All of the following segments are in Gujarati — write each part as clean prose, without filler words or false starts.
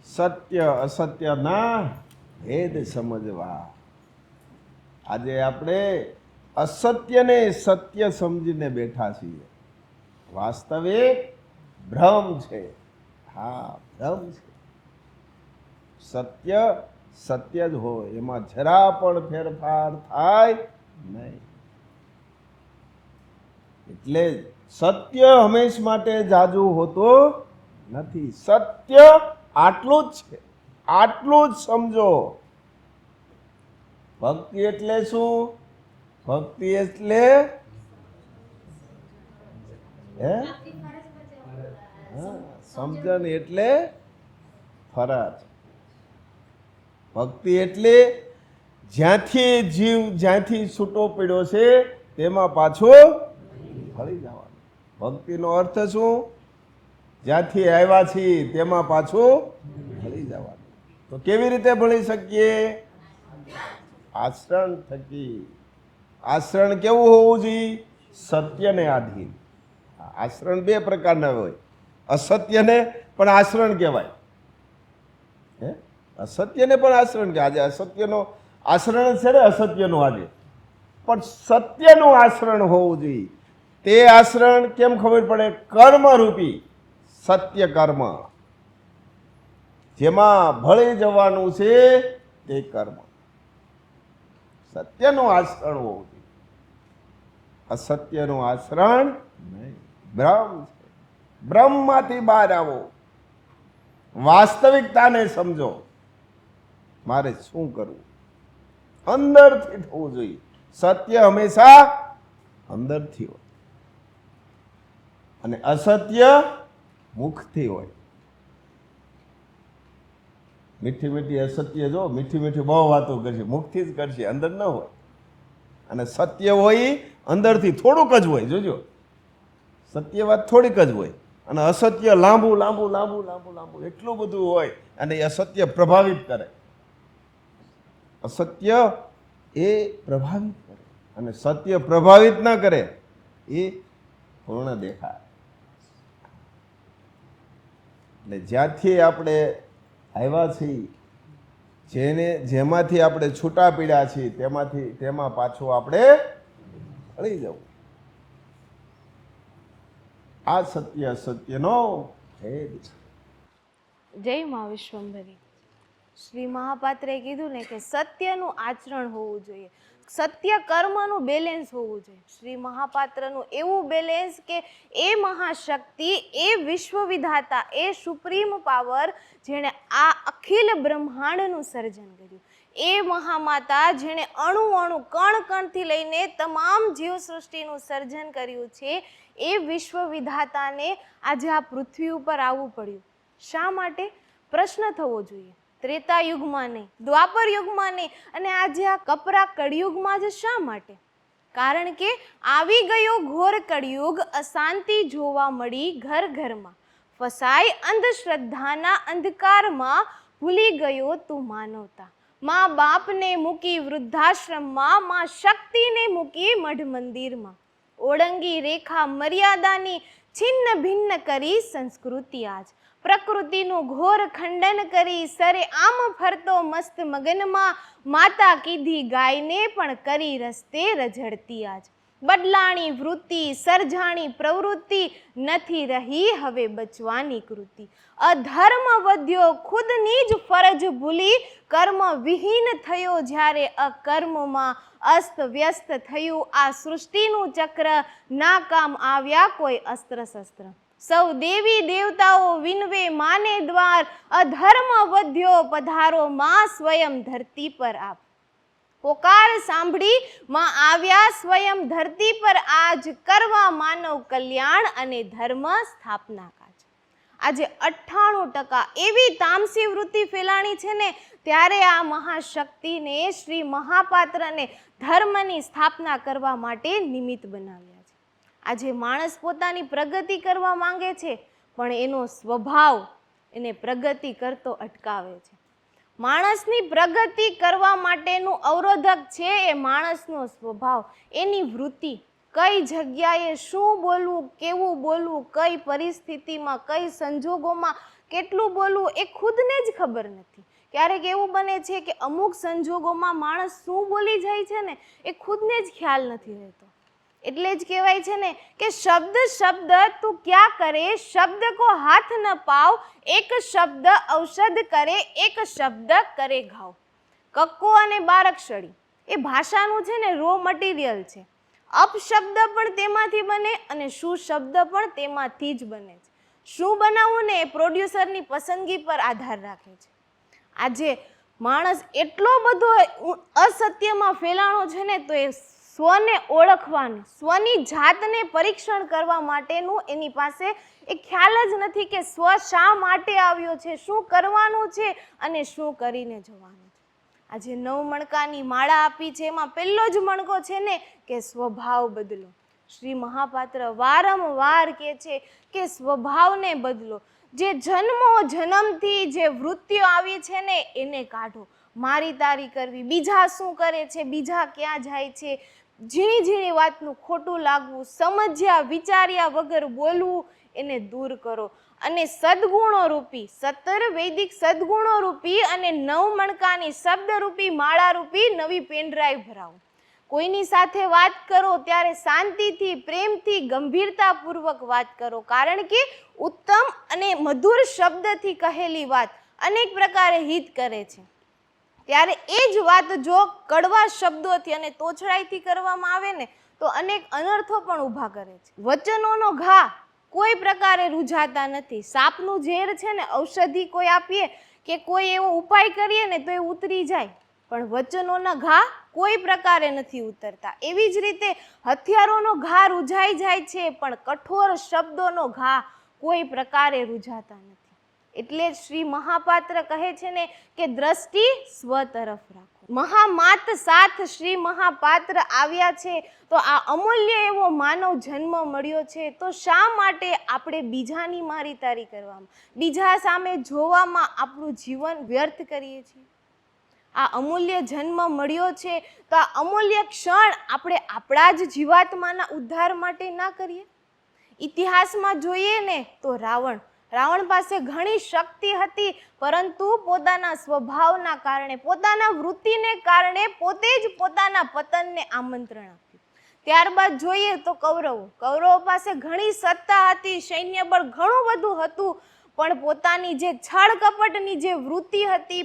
સત્ય અસત્યના ભેદ સમજવા. આજે આપણે અસત્યને સત્ય સમજીને બેઠા છીએ. વાસ્તવિક ભ્રમ છે. હા, ભ્રમ છે. સત્ય સત્ય જ હોય, એમાં જરા પણ ફેરફાર થાય નહીં. એટલે સત્ય હંમેશ માટે જાજુ હોતો નથી. સત્ય આટલું જ છે, આટલું જ સમજો. ભક્તિ એટલે શું? ભક્તિ એટલે સમજણ એટલે ફરજ. ભક્તિ એટલે જ્યાંથી જીવ જ્યાંથી છૂટો પડ્યો છે તેમાં પાછો ફરી જવાનો. ભક્તિનો અર્થ શું? જ્યાંથી આવ્યા છીએ તેમાં પાછું ભળી જવાનું. તો કેવી રીતે ભળી શકીએ? આચરણ થકી. આચરણ કેવું હોવું જોઈએ? સત્યને આધીન. આચરણ બે પ્રકારના હોય. અસત્યને પણ આચરણ કહેવાય. અસત્યને પણ આચરણ કે આજે અસત્યનો આચરણ છે ને, અસત્યનું આજે પણ સત્યનું આચરણ હોવું જોઈએ. તે આચરણ કેમ ખબર પડે? કર્મરૂપી સત્ય કર્મ, જેમાં ભળી જવાનું છે તે કર્મ. સત્યનું આચરણ હોવું જોઈએ, અસત્યનું આચરણ નહીં. ભ્રમ છે. ભ્રમમાંથી બહાર આવો, વાસ્તવિકતાને સમજો. મારે શું કરવું? અંદરથી થવું જોઈએ. સત્ય હંમેશા અંદરથી હોય અને અસત્ય મુખથી હોય. મીઠી મીઠી અસત્ય જો મીઠી મીઠી બહુ વાતો કરશે, મુખથી જ કરશે, અંદર ન હોય. અને સત્ય હોય અંદરથી થોડુંક જ હોય. જોજો, સત્ય વાત થોડીક જ હોય અને અસત્ય લાંબુ લાંબુ લાંબુ લાંબુ લાંબુ એટલું બધું હોય અને એ અસત્ય પ્રભાવિત કરે. અસત્ય એ પ્રભાવિત કરે અને સત્ય પ્રભાવિત ના કરે એ પૂર્ણ દેખાય. એટલે જ્યાંથી આપણે આવ્યા છીએ, જેમાંથી આપણે છૂટા પીડ્યા છીએ તેમાં પાછું આપણે ફળી જવું. આ સત્ય અસત્યનો ભેદ છે. જય મા વિશ્વંભરી. શ્રી મહાપાત્રે કીધું ને કે સત્યનું આચરણ હોવું જોઈએ, સત્ય કર્મનું બેલેન્સ હોવું જોઈએ. શ્રી મહાપાત્રનું એવું બેલેન્સ કે એ મહાશક્તિ, એ વિશ્વવિધાતા, એ સુપ્રીમ પાવર જેણે આ અખિલ બ્રહ્માંડનું સર્જન કર્યું, એ મહામાતા જેણે અણુ અણુ કણ કણથી લઈને તમામ જીવસૃષ્ટિનું સર્જન કર્યું છે, એ વિશ્વવિધાતાને આજે આ પૃથ્વી ઉપર આવવું પડ્યું. શા માટે? પ્રશ્ન થવો જોઈએ. ત્રેતા યુગમાં નહીં, દ્વાપર યુગમાં નહીં, અને આજે આ કપરા કળિયુગમાં જ શા માટે? કારણ કે આવી ગયો ઘોર કળિયુગ, અશાંતિ જોવા મળી ઘર ઘરમાં, ફસાઈ અંધશ્રદ્ધાના અંધકારમાં, ભૂલી ગયો તું માનવતા. મા બાપને મૂકી વૃદ્ધાશ્રમમાં, મા શક્તિને મૂકી મઢ મંદિરમાં, ઓળંગી રેખા મર્યાદાની, છિન્ન ભિન્ન કરી સંસ્કૃતિ. આજ પ્રકૃતિનું ઘોર ખંડન કરી, સરે આમ ફરતો મસ્ત મગનમાં, માતા કીધી ગાયને પણ કરી રસ્તે રઝળતી. આજ બદલાણી વૃત્તિ, સર્જાણી પ્રવૃત્તિ, નથી રહી હવે બચવાની કૃતિ. અધર્મ વધ્યો ખુદની જ ફરજ ભૂલી, કર્મ વિહીન થયો જ્યારે અકર્મમાં, અસ્ત વ્યસ્ત થયું આ સૃષ્ટિનું ચક્ર, નાકામ આવ્યા કોઈ અસ્ત્ર શસ્ત્ર. સૌ દેવી દેવતાઓ વિનવે માને દ્વાર, અધર્મ વધ્યો પધારો માં સ્વયં ધરતી પર આપ. પોકાર સાંભળી માં આવ્યા સ્વયં ધરતી પર, આજ કરવા માનવ કલ્યાણ અને ધર્મ સ્થાપના કાજ. આજે 98% એવી તામસી વૃત્તિ ફેલાણી છે ને, ત્યારે આ મહાશક્તિને, શ્રી મહાપાત્રને ધર્મની સ્થાપના કરવા માટે નિમિત્ત બનાવ્યા છે. આજે માણસ પોતાની પ્રગતિ કરવા માંગે છે, પણ એનો સ્વભાવ એને પ્રગતિ કરતો અટકાવે છે. માણસની પ્રગતિ કરવા માટેનું અવરોધક છે એ માણસનો સ્વભાવ, એની વૃત્તિ. કઈ જગ્યાએ શું બોલવું, કેવું બોલવું, કઈ પરિસ્થિતિમાં, કઈ સંજોગોમાં કેટલું બોલવું એ ખુદને જ ખબર નથી. ક્યારેક એવું બને છે કે અમુક સંજોગોમાં માણસ શું બોલી જાય છે ને એ ખુદને જ ખ્યાલ નથી રહેતો. એટલે જ કહેવાય છે ને કે શબ્દ શબ્દ તું ક્યાં કરે, શબ્દ કો હાથ ન પાવ, એક શબ્દ ઔષધ કરે, એક શબ્દ કરે ઘાવ. કક્કો અને બારાક્ષરી એ ભાષાનું છે ને રો મટીરિયલ છે. અપશબ્દ પણ તેમાંથી બને અને શું શબ્દ પણ તેમાંથી જ બને છે. શું બનાવવું ને એ પ્રોડ્યુસરની પસંદગી પર આધાર રાખે છે. આજે માણસ એટલો બધો અસત્યમાં ફેલાણો છે ને તો એ સ્વને ઓળખવાનું, સ્વની જાતને પરીક્ષણ કરવા માટેનું એની પાસે એ ખ્યાલ જ નથી કે સ્વ શા માટે આવ્યો છે, શું કરવાનું છે અને શું કરીને જવાનું છે. આજે 9 મણકાની માળા આપી છે, એમાં પહેલો જ મણકો છે ને કે સ્વભાવ બદલો. શ્રી મહાપાત્ર વારંવાર કહે છે કે સ્વભાવને બદલો. જે જન્મથી જે વૃત્તિઓ આવી છે ને એને કાઢો. મારી તારી કરવી, બીજા શું કરે છે, બીજા ક્યાં જાય છે, ઝીણી ઝીણી વાતનું ખોટું લાગવું, સમજ્યા વિચાર્યા વગર બોલવું, એને દૂર કરો. અને સદગુણો રૂપી 17 વૈદિક સદગુણો રૂપી અને 9 મણકાની શબ્દ રૂપી માળા રૂપી નવી પેનડ્રાઈવ ભરાવો. કોઈની સાથે વાત કરો ત્યારે શાંતિથી, પ્રેમથી, ગંભીરતાપૂર્વક વાત કરો. કારણ કે ઉત્તમ અને મધુર શબ્દથી કહેલી વાત અનેક પ્રકારે હિત કરે છે. ત્યારે એ જ વાત જો કડવા શબ્દોથી અને તોછડાઈથી કરવામાં આવે ને તો અનેક અનર્થો પણ ઊભા કરે છે. વચનોનો ઘા કોઈ પ્રકારે રૂઝાતા નથી. સાપનું ઝેર છે ને ઔષધિ કોઈ આપીએ કે કોઈ એવો ઉપાય કરીએ ને તો એ ઉતરી જાય, પણ વચનોના ઘા કોઈ પ્રકારે નથી ઉતરતા. એવી જ રીતે હથિયારોનો ઘા રૂઝાઈ જાય છે પણ કઠોર શબ્દોનો ઘા કોઈ પ્રકારે રૂઝાતા નથી. એટલે જ શ્રી મહાપાત્ર કહે છે ને કે દ્રષ્ટિ સ્વ તરફ રાખો. મહામાત સાથ શ્રી મહાપાત્ર આવ્યા છે તો આ અમૂલ્ય એવો માનવ જન્મ મળ્યો છે તો શા માટે આપણે બીજાની મારી તારી કરવામાં, બીજા સામે જોવામાં આપણું જીવન વ્યર્થ કરીએ છીએ? આ અમૂલ્ય જન્મ મળ્યો છે તો આ અમૂલ્ય ક્ષણ આપણે આપણા જ જીવાત્માના ઉદ્ધાર માટે ના કરીએ? ઇતિહાસમાં જોઈએ ને તો રાવણ પાસે ઘણી શક્તિ હતી પરંતુ પોતાના સ્વભાવના કારણે, પોતાના વૃત્તિને કારણે પોતે જ પોતાના પતનને આમંત્રણ આપ્યું. ત્યારબાદ જોઈએ તો કૌરવો પાસે ઘણી સત્તા હતી, સૈન્ય બળ ઘણું બધું હતું, પણ પોતાની જે છળ કપટની જે વૃત્તિ હતી,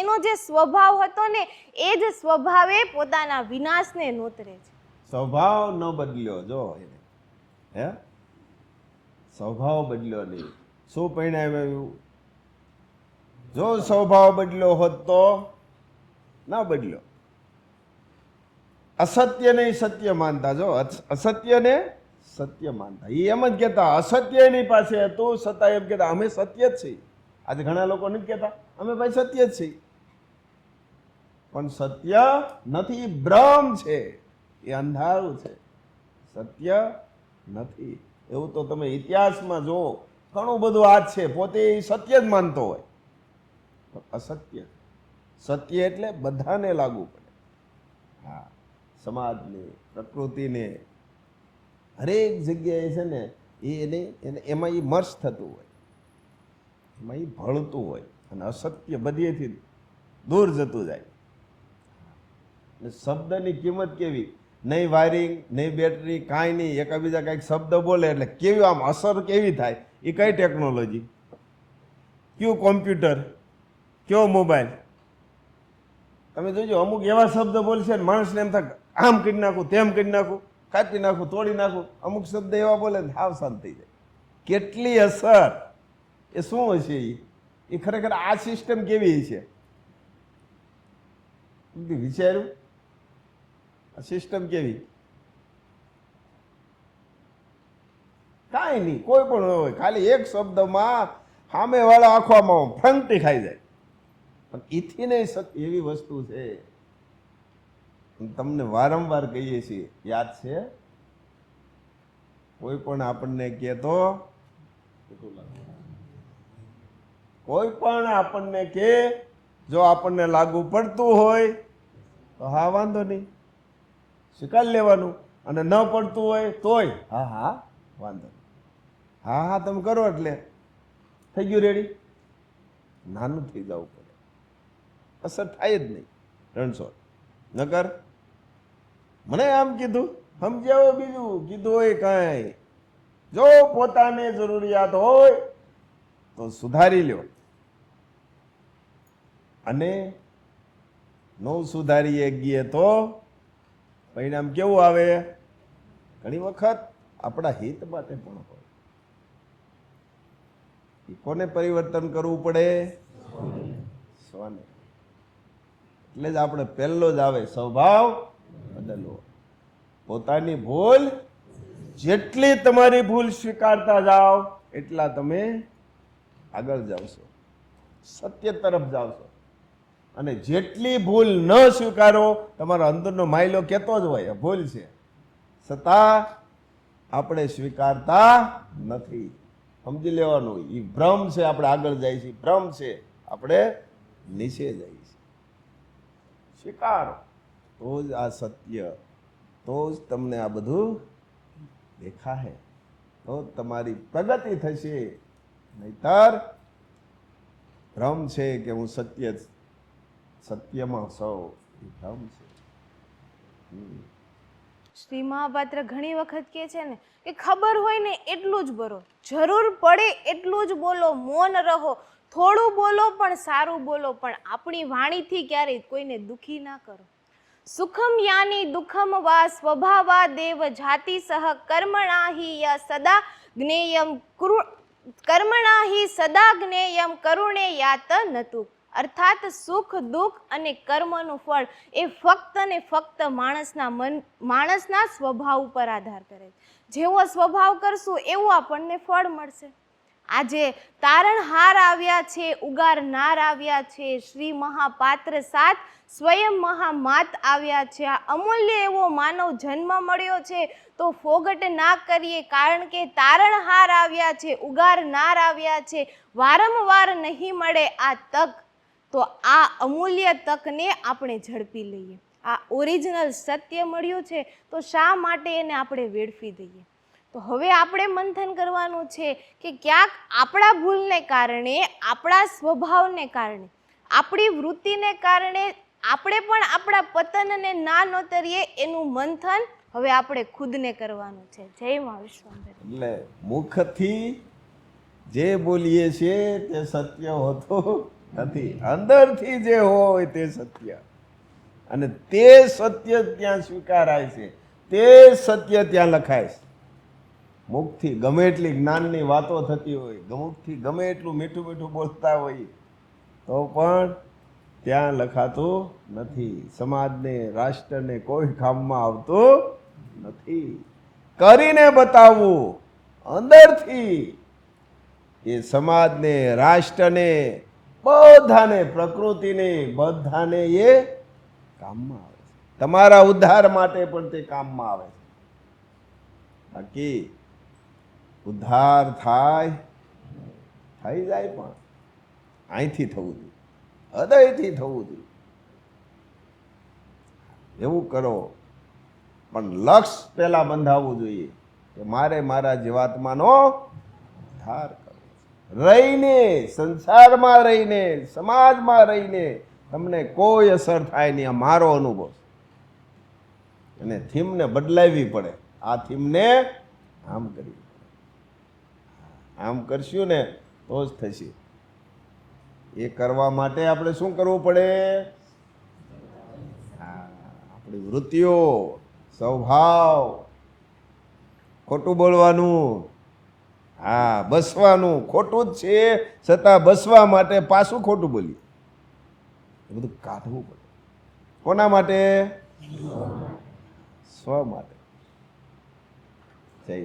એનો જે સ્વભાવ હતો ને એ જ સ્વભાવે પોતાના વિનાશને નોતરે છે. સ્વભાવ ન બદલ્યો, જો એને હે સ્વભાવ બદલ્યો નહીં, શું પરિણામ આવ્યું? જો સ્વભાવ બદલ્યો હોત તો ના બદલ્યો. અસત્યને સત્ય માનતા, જો અસત્યને સત્ય માનતા. એ એમ જ કહેતા અસત્ય એની પાસે હતું છતાં એમ કહેતા અમે સત્ય જ છીએ. આજે ઘણા લોકો નથી કહેતા અમે ભાઈ સત્ય જ છીએ, પણ સત્ય નથી, ભ્રમ છે, એ અંધારું છે, સત્ય નથી. એવું તો તમે ઇતિહાસમાં જુઓ, ઘણું બધું આજ છે પોતે સત્ય જ માનતો હોય અસત્ય. સત્ય એટલે બધાને લાગુ પડે. હા, સમાજને, પ્રકૃતિને, હરેક જગ્યાએ છે ને એને એમાં એ મર્જ થતું હોય, એમાં એ ભળતું હોય અને અસત્ય બધેથી દૂર જતું જાય. શબ્દની કિંમત કેવી, નહીં વાયરિંગ, નહીં બેટરી, કાંઈ નહીં, એકાબીજા કાંઈક શબ્દ બોલે એટલે કેવી આમ અસર કેવી થાય. એ કઈ ટેકનોલોજી, કયું કોમ્પ્યુટર, કયો મોબાઈલ. તમે જોજો અમુક એવા શબ્દ બોલશે ને માણસને એમ થાય આમ કરી નાખું, તેમ કરી નાખું, કાપી નાખું, તોડી નાખું. અમુક શબ્દ એવા બોલે ને હાવ શાંત થઈ જાય. કેટલી અસર, એ શું હશે? એ ખરેખર આ સિસ્ટમ કેવી છે વિચાર્યું? આ સિસ્ટમ કેવી? કાંઈ નહીં, કોઈ પણ હોય, ખાલી એક શબ્દમાં સામે વાળા આંખવામાં ફંટી ખાઈ જાય. પણ એથી નહીં શક્ય એવી વસ્તુ છે. તમને વારંવાર કહીએ છીએ, યાદ છે? કોઈ પણ આપણને કહે તો, કોઈ પણ આપણને કહે જો આપણને લાગુ પડતું હોય તો હા વાંધો નહીં, સ્વીકારી લેવાનું, અને ન પડતું હોય તોય હા વાંધો નહીં, હા તમે કરો એટલે થઈ ગયું રેડી. નાનું થઈ જવું પડે, અસર થાય જ નહીં રણછોડ. નકર મને આમ કીધું સમજાવો, બીજું કીધું હોય કાંઈ, જો પોતાને જરૂરિયાત હોય તો સુધારી લ્યો, અને નો સુધારી એકીએ તો પરિણામ કેવું આવે? ઘણી વખત આપણા હિત માટે પણ હોય. કોને પરિવર્તન કરવું પડે? સ્વને. એટલે જ આપણે પહેલો જ આવે સ્વભાવ બદલવો. પોતાની ભૂલ, જેટલી તમારી ભૂલ સ્વીકારતા જાઓ એટલા તમે આગળ જાવશો, સત્ય તરફ જાવશો. અને જેટલી ભૂલ ન સ્વીકારો, તમારો અંદરનો માયલો કહેતો જ હોય ભૂલ છે, છતાં આપણે સ્વીકારતા નથી. સમજી લેવાનું, એ ભ્રમ છે, આપણે આગળ જાય છે, ભ્રમ છે, આપણે નીચે જઈએ છીએ. સ્વીકારો તો જ આ સત્ય, તો જ તમને આ બધું દેખાશે, તો તમારી પ્રગતિ થશે. નહીતર ભ્રમ છે કે હું સત્યમાં સૌ, એ ભ્રમ છે. શ્રી મહાપાત્ર ઘણી વખત કહે છે ને કે ખબર હોય ને એટલું જ બોલો, જરૂર પડે એટલું જ બોલો, મૌન રહો, થોડું બોલો પણ સારું બોલો, પણ આપણી વાણીથી ક્યારેય કોઈને દુખી ના કરો. સુખમ યાની દુઃખમ વા સ્વભાવા દેવ જાતિ સહ કર્મણા હિ સદા જ્ઞેયમ કર્મણા હિ સદા જ્ઞેયમ કરુણે યાત નતુ. અર્થાત સુખ દુઃખ અને કર્મનું ફળ એ ફક્ત ને ફક્ત માણસના સ્વભાવ ઉપર આધાર કરે છે. જેવો સ્વભાવ કરશું એવું આપણને ફળ મળશે. આજે તારણહાર આવ્યા છે, ઉગારનાર આવ્યા છે, શ્રી મહાપાત્ર સાથ સ્વયં મહામાત આવ્યા છે. આ અમૂલ્ય એવો માનવ જન્મ મળ્યો છે તો ફોગટ ના કરીએ, કારણ કે તારણહાર આવ્યા છે, ઉગારનાર આવ્યા છે. વારંવાર નહીં મળે આ તક, તો આ અમૂલ્ય તકને આપણે ઝડપી લઈએ. આ ઓરિજિનલ સત્ય મળ્યું છે તો શા માટે એને આપણે વેડફી દઈએ? તો હવે આપણે મંથન કરવાનું છે કે ક્યાંક આપણા ભૂલને કારણે, આપણા સ્વભાવને કારણે, આપણી વૃત્તિને કારણે આપણે પણ આપણા પતનને ના નોતરીએ, એનું મંથન હવે આપણે ખુદને કરવાનું છે. જય મા વિશ્વંભરી. એટલે મુખથી જે બોલીએ છીએ તે સત્ય હોતું નથી, અંદરથી જે હોય તે સત્ય, અને તે સત્ય ત્યાં સ્વીકારાય છે, તે સત્ય ત્યાં લખાય છે. મુખથી ગમે એટલી જ્ઞાનની વાતો થતી હોય, મુખથી ગમે એટલું મીઠું મીઠું બોલતા હોય, તો પણ ત્યાં લખાતું નથી. સમાજને, રાષ્ટ્રને કોઈ કામમાં આવતું નથી. કરીને બતાવવું અંદરથી, એ સમાજને, રાષ્ટ્રને, બધાને, પ્રકૃતિને, બધાને એ કામમાં આવે છે. તમારા ઉદ્ધાર માટે પણ તે કામમાં આવે છે. બાકી ઉદ્ધાર થઈ જાય પણ અહીંથી થવું જોઈએ, હૃદયથી થવું જોઈએ. એવું કરો, પણ લક્ષ્ય પહેલા બંધાવવું જોઈએ કે મારે મારા જીવાત્માનો ઉદ્ધાર કરવો. રહીને, સંસારમાં રહીને, સમાજમાં રહીને તમને કોઈ અસર થાય નહીં, આ મારો અનુભવ છે. અને થીમને બદલાવી પડે. આ થીમને આમ કરવી, આમ કરશું ને તો જ થશે. એ કરવા માટે આપણે શું કરવું પડે? આપણી વૃત્તિઓ, સ્વભાવ, ખોટું બોલવાનું, બસવાનું, ખોટું જ છે છતાં બસવા માટે પાછું ખોટું બોલીએ, એ બધું કાઢવું પડે. કોના માટે? સ્વ માટે. જય